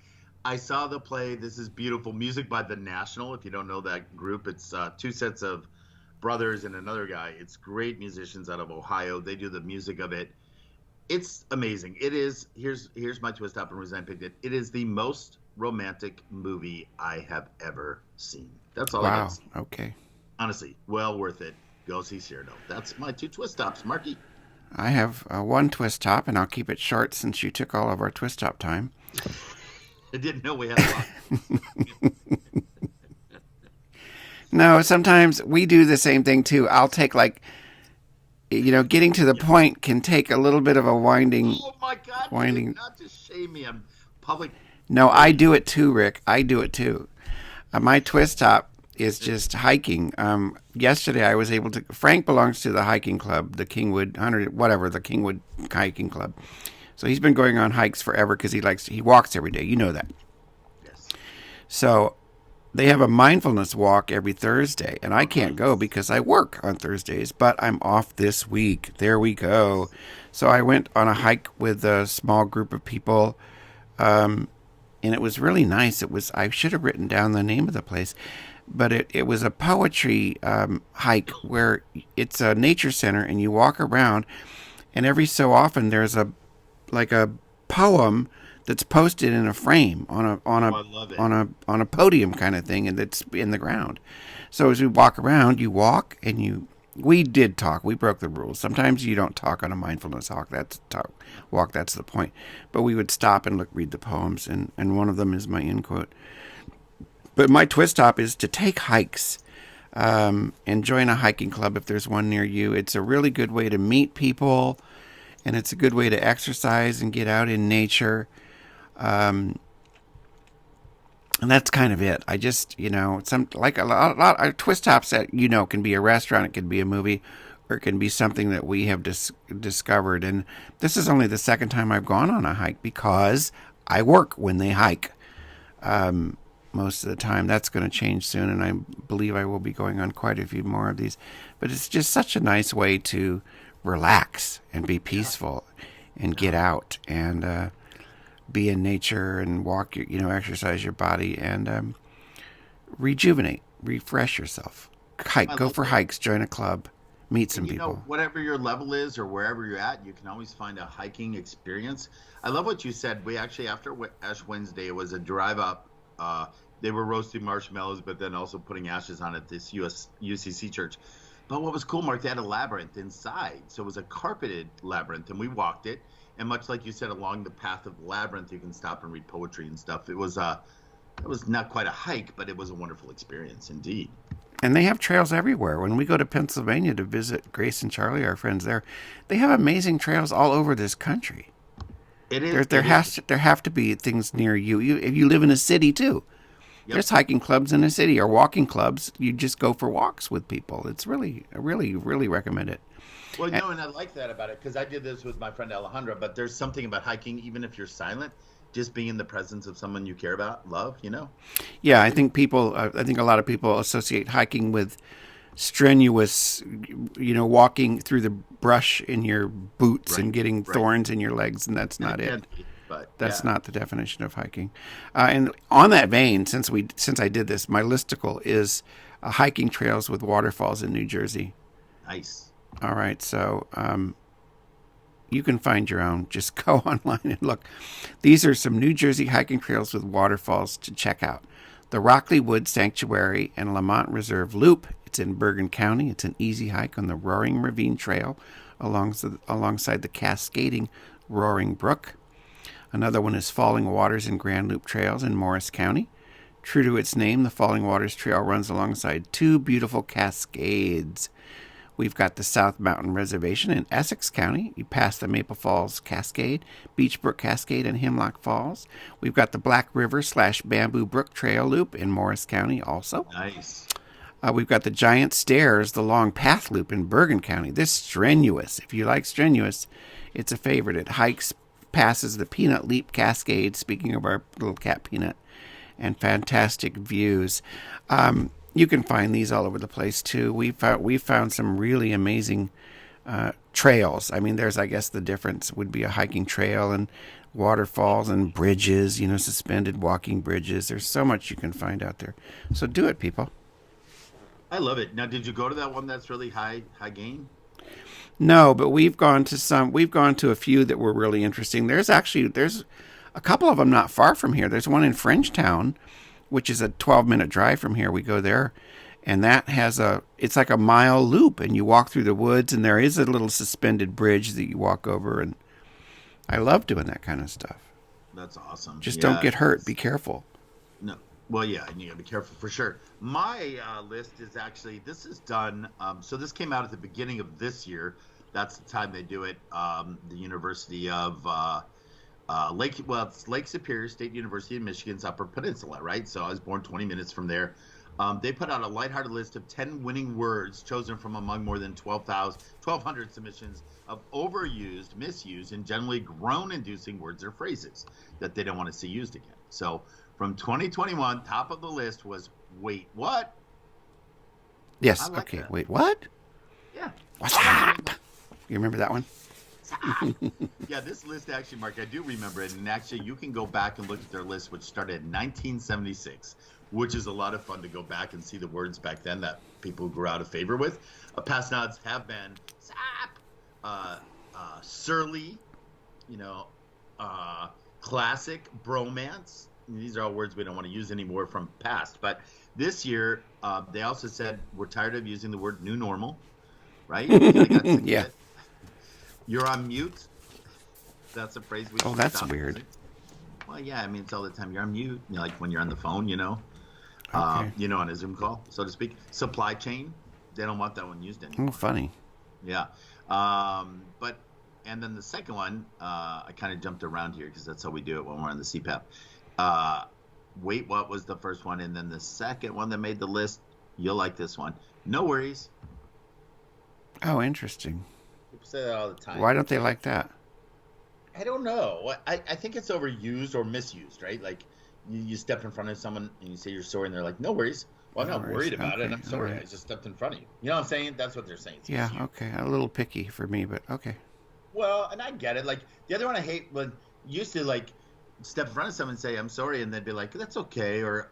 I saw the play. This is beautiful music by The National. If you don't know that group, it's two sets of brothers and another guy. It's great musicians out of Ohio. They do the music of it. It's amazing. It is. Here's my twist up and reason I picked it. It is the most romantic movie I have ever seen. That's all I got to say. Okay. Honestly, well worth it. Go see Cyrano. That's my two twist tops, Marky. I have one twist top, and I'll keep it short since you took all of our twist top time. I didn't know we had a lot. No, sometimes we do the same thing too. I'll take getting to the point can take a little bit of a winding. Oh my God! Winding. Dude, not to shame me on public. No, I do it too, Rick. I do it too. My twist top is just hiking. Yesterday I was able to. Frank belongs to the hiking club, the Kingwood the Kingwood hiking club. So he's been going on hikes forever because he walks every day. You know that. Yes. So they have a mindfulness walk every Thursday, and I can't go because I work on Thursdays, but I'm off this week. There we go. So I went on a hike with a small group of people, and it was really nice. I should have written down the name of the place, but it was a poetry hike where it's a nature center, and you walk around, and every so often there's a poem that's posted in a frame on a podium kind of thing, and that's in the ground. So as we walk around, you walk and we did talk. We broke the rules. Sometimes you don't talk on a mindfulness walk. That's the point. But we would stop and read the poems, and one of them is my end quote. But my twist top is to take hikes and join a hiking club if there's one near you. It's a really good way to meet people, and it's a good way to exercise and get out in nature. And that's kind of it. I just, some like a lot of twist tops that can be a restaurant, it can be a movie, or it can be something that we have discovered. And this is only the second time I've gone on a hike because I work when they hike. Most of the time, that's going to change soon, and I believe I will be going on quite a few more of these. But it's just such a nice way to relax and be peaceful and get out and be in nature and walk, exercise your body and rejuvenate, refresh yourself. Go for hikes, join a club, meet some people. Whatever your level is or wherever you're at, you can always find a hiking experience. I love what you said. We actually, after Ash Wednesday, it was a drive up. They were roasting marshmallows, but then also putting ashes on at this UCC church. But what was cool, Mark, they had a labyrinth inside. So it was a carpeted labyrinth, and we walked it. And much like you said, along the path of the labyrinth, you can stop and read poetry and stuff. It was not quite a hike, but it was a wonderful experience indeed. And they have trails everywhere. When we go to Pennsylvania to visit Grace and Charlie, our friends there, they have amazing trails all over this country. It is. There have to be things near you. If you live in a city too, there's hiking clubs in a city or walking clubs. You just go for walks with people. It's really, really, really recommend it. Well, and I like that about it because I did this with my friend Alejandra. But there's something about hiking, even if you're silent, just being in the presence of someone you care about, love. Yeah, I think a lot of people associate hiking with strenuous, walking through the brush in your boots and getting thorns in your legs, and that's not it. But that's not the definition of hiking. And on that vein, since I did this, my listicle is hiking trails with waterfalls in New Jersey. Nice. All right, so you can find your own. Just go online and look. These are some New Jersey hiking trails with waterfalls to check out. The Rockley Woods Sanctuary and Lamont Reserve Loop. It's in Bergen County. It's an easy hike on the Roaring Ravine Trail alongside the cascading Roaring Brook. Another one is Falling Waters and Grand Loop Trails in Morris County. True to its name, the Falling Waters Trail runs alongside two beautiful cascades. We've got the South Mountain Reservation in Essex County. You pass the Maple Falls Cascade, Beech Brook Cascade, and Hemlock Falls. We've got the Black River / Bamboo Brook Trail Loop in Morris County also. Nice. We've got the Giant Stairs, the Long Path Loop in Bergen County. This strenuous. If you like strenuous, it's a favorite. It hikes, passes the Peanut Leap Cascade, speaking of our little cat Peanut, and fantastic views. You can find these all over the place too. We've found some really amazing trails. I mean, I guess the difference would be a hiking trail and waterfalls and bridges, suspended walking bridges. There's so much you can find out there. So do it, people. I love it. Now, did you go to that one that's really high gain? No, but we've gone to a few that were really interesting. There's a couple of them not far from here. There's one in Fringetown, which is a 12-minute drive from here. We go there, and that it's like a mile loop, and you walk through the woods, and there is a little suspended bridge that you walk over, and I love doing that kind of stuff. That's awesome. Just don't get hurt. Be careful. No. Well, yeah, and you gotta be careful for sure. My list is actually, this is done, so this came out at the beginning of this year. That's the time they do it. The University of it's Lake Superior State University in Michigan's Upper Peninsula, right? So I was born 20 minutes from there. They put out a lighthearted list of 10 winning words chosen from among more than 1,200 submissions of overused, misused, and generally groan-inducing words or phrases that they don't want to see used again. So from 2021, top of the list was "Wait, what?" Yes. Okay. That. Wait, what? Yeah. What's up? You remember that one? Yeah, this list actually, Mark, I do remember it, and actually you can go back and look at their list, which started in 1976, which is a lot of fun to go back and see the words back then that people grew out of favor with. Past nods have been sap, surly, classic, bromance. These are all words we don't want to use anymore from past. But this year, they also said we're tired of using the word new normal, right? Yeah. You're on mute. That's a phrase we. Oh, that's weird. Using. Well, yeah, I mean it's all the time. You're on mute, like when you're on the phone, Okay. On a Zoom call, so to speak. Supply chain, they don't want that one used anymore. Oh, funny. Yeah, and then the second one, I kind of jumped around here because that's how we do it when we're on the CPAP. Wait, what was the first one? And then the second one that made the list, you'll like this one. No worries. Oh, interesting. People say that all the time. Why don't they like that? I don't know. I think it's overused or misused, right? Like you step in front of someone and you say you're sorry, and they're like, no worries. Well, I'm not worried about it. I'm sorry. Right. I just stepped in front of you. You know what I'm saying? That's what they're saying. It's yeah, okay. A little picky for me, but okay. Well, and I get it. Like the other one I hate when used to like step in front of someone and say, I'm sorry, and they'd be like, that's okay, or,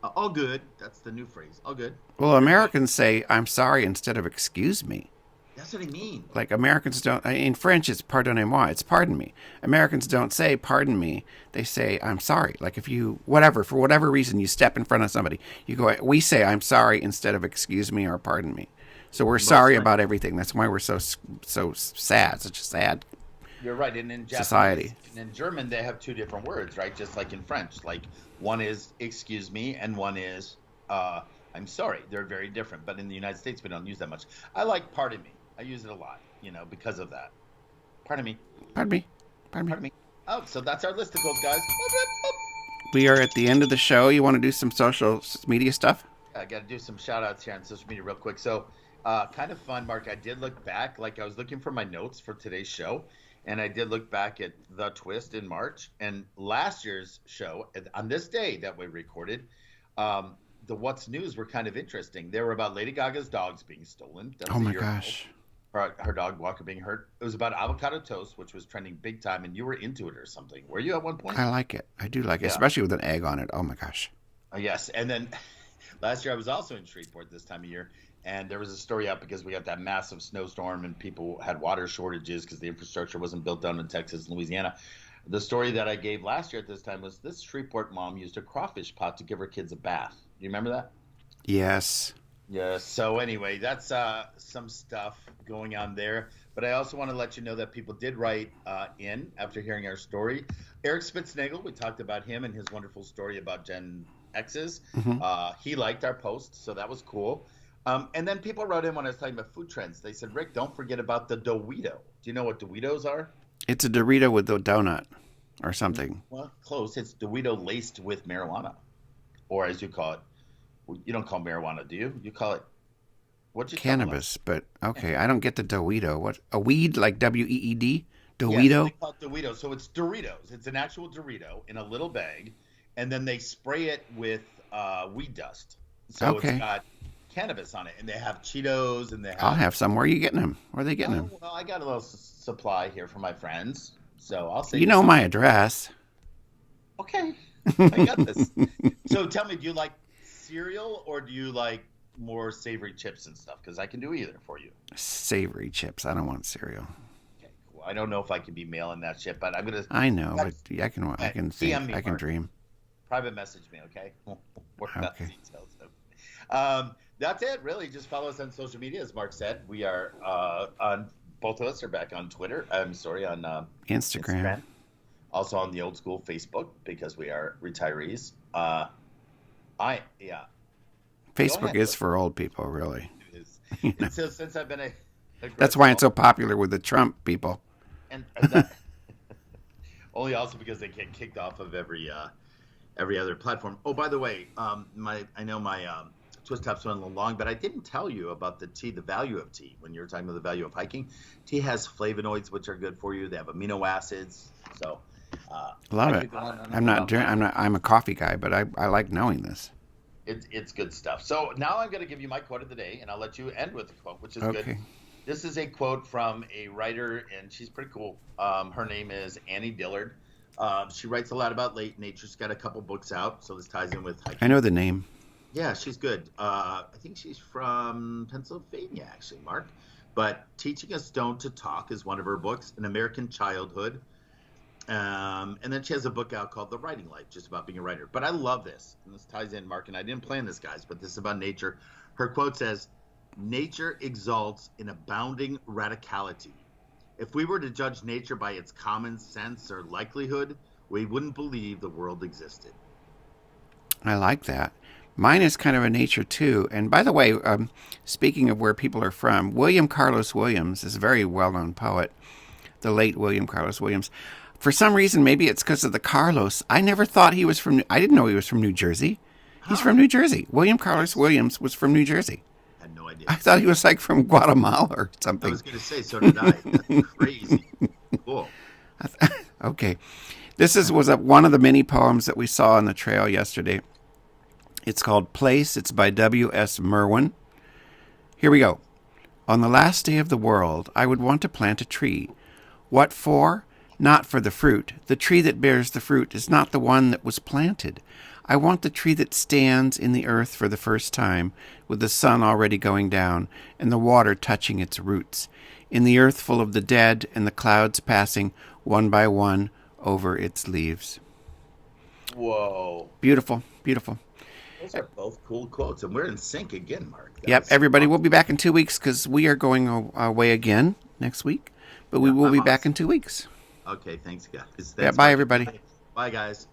all good. That's the new phrase, all good. Well, Americans say, I'm sorry, instead of excuse me. That's what I mean. Like, Americans don't, in French, it's pardonnez-moi, it's pardon me. Americans don't say pardon me, they say, I'm sorry. Like, if you, for whatever reason, you step in front of somebody, we say, I'm sorry, instead of excuse me or pardon me. So we're sorry about everything. That's why we're so sad, such a sad You're right. And in Japanese, society. And in German, they have two different words, right? Just like in French. Like one is excuse me and one is I'm sorry. They're very different. But in the United States, we don't use that much. I like pardon me. I use it a lot, because of that. Pardon me. Pardon me. Pardon me. Oh, so that's our listicles, guys. We are at the end of the show. You want to do some social media stuff? I got to do some shout outs here on social media real quick. So kind of fun, Mark. I did look back. Like I was looking for my notes for today's show. And I did look back at The Twist in March. And last year's show, on this day that we recorded, the What's News were kind of interesting. They were about Lady Gaga's dogs being stolen. Oh, my gosh. Her dog, Walker, being hurt. It was about avocado toast, which was trending big time. And you were into it or something. Were you at one point? I like it. I do like it, especially with an egg on it. Oh, my gosh. Yes. And then last year I was also in Shreveport this time of year. And there was a story out because we got that massive snowstorm and people had water shortages because the infrastructure wasn't built down in Texas and Louisiana. The story that I gave last year at this time was this Shreveport mom used a crawfish pot to give her kids a bath. Do you remember that? Yes. Yeah. So anyway, that's some stuff going on there. But I also want to let you know that people did write in after hearing our story. Eric Spitznagel, we talked about him and his wonderful story about Gen X's. Hmm. He liked our post, so that was cool. And then people wrote in when I was talking about food trends. They said, Rick, don't forget about the Dorito. Do you know what Doritos are? It's a Dorito with a donut or something. Well, close. It's Dorito laced with marijuana, or as you call it. Well, you don't call marijuana, do you? You call it what you call it? Cannabis, but okay, I don't get the Dorito. What, a weed like WEED? Yes, they Dorito? call it Doritos. So it's Doritos. It's an actual Dorito in a little bag, and then they spray it with weed dust. So it's Okay, got cannabis on it, and they have Cheetos, and they I'll have. have some. Where are you getting them? Where are they getting Oh, them? well, I got a little supply here for my friends, so I'll send You you know some. my address. Okay, I got this. So tell me, do you like cereal or do you like more savory chips and stuff? Because I can do either for you. Savory chips. I don't want cereal. Okay, cool. I don't know if I can be mailing that shit, but I'm gonna I know, but that's, I can. I can DM think. me, I can Mark. dream. Private message me, okay? We'll work out the Okay. details. That's it, really. Just follow us on social media, as Mark said. We are on both of us are back on Twitter. I'm sorry, on Instagram. Instagram. Also on the old school Facebook because we are retirees. Yeah. Go Facebook ahead. is for old people, really. It is. You know? It's since I've been a That's aggressive why it's so popular with the Trump people. and that, only also because they get kicked off of every other platform. Oh, by the way, I know my twist top's went a little long, but I didn't tell you about the tea, the value of tea. When you were talking about the value of hiking, tea has flavonoids which are good for you. They have amino acids, so Love I it. could go on and I'm on not. about that. I'm not. I'm a coffee guy, but I like knowing this. It's good stuff. So now I'm going to give you my quote of the day, and I'll let you end with the quote, which is good. Okay. This is a quote from a writer, and she's pretty cool. Her name is Annie Dillard. She writes a lot about late nature. She's got a couple books out, so this ties in with I hiking. know the name. Yeah, she's good. I think she's from Pennsylvania, actually, Mark. But Teaching a Stone to Talk is one of her books, An American Childhood. And then she has a book out called The Writing Life, just about being a writer. But I love this, and this ties in, Mark, and I didn't plan this, guys, but this is about nature. Her quote says, nature exalts in abounding radicality. If we were to judge nature by its common sense or likelihood, we wouldn't believe the world existed. I like that. Mine is kind of a nature too. And by the way, speaking of where people are from, William Carlos Williams is a very well-known poet. The late William Carlos Williams. For some reason, maybe it's because of the Carlos. I never thought he was from. I didn't know he was from New Jersey. He's Huh. from New Jersey. William Carlos Williams was from New Jersey. I had no idea. I thought he was like from Guatemala or I something. was going to say, so did I. That's crazy. Cool. Okay. Was one of the many poems that we saw on the trail yesterday. It's called Place. It's by W.S. Merwin. Here we go. On the last day of the world, I would want to plant a tree. What for? Not for the fruit. The tree that bears the fruit is not the one that was planted. I want the tree that stands in the earth for the first time, with the sun already going down, and the water touching its roots, in the earth full of the dead, and the clouds passing one by one over its leaves. Whoa. Beautiful, beautiful. Those are both cool quotes, and we're in sync again, Mark. Yep, That's everybody, we'll awesome. be back in 2 weeks because we are going away again next week, but we Yeah, will I'm be back awesome. in 2 weeks. Okay, thanks, guys. Yeah, Thanks, bye, Mark. everybody. Bye, guys.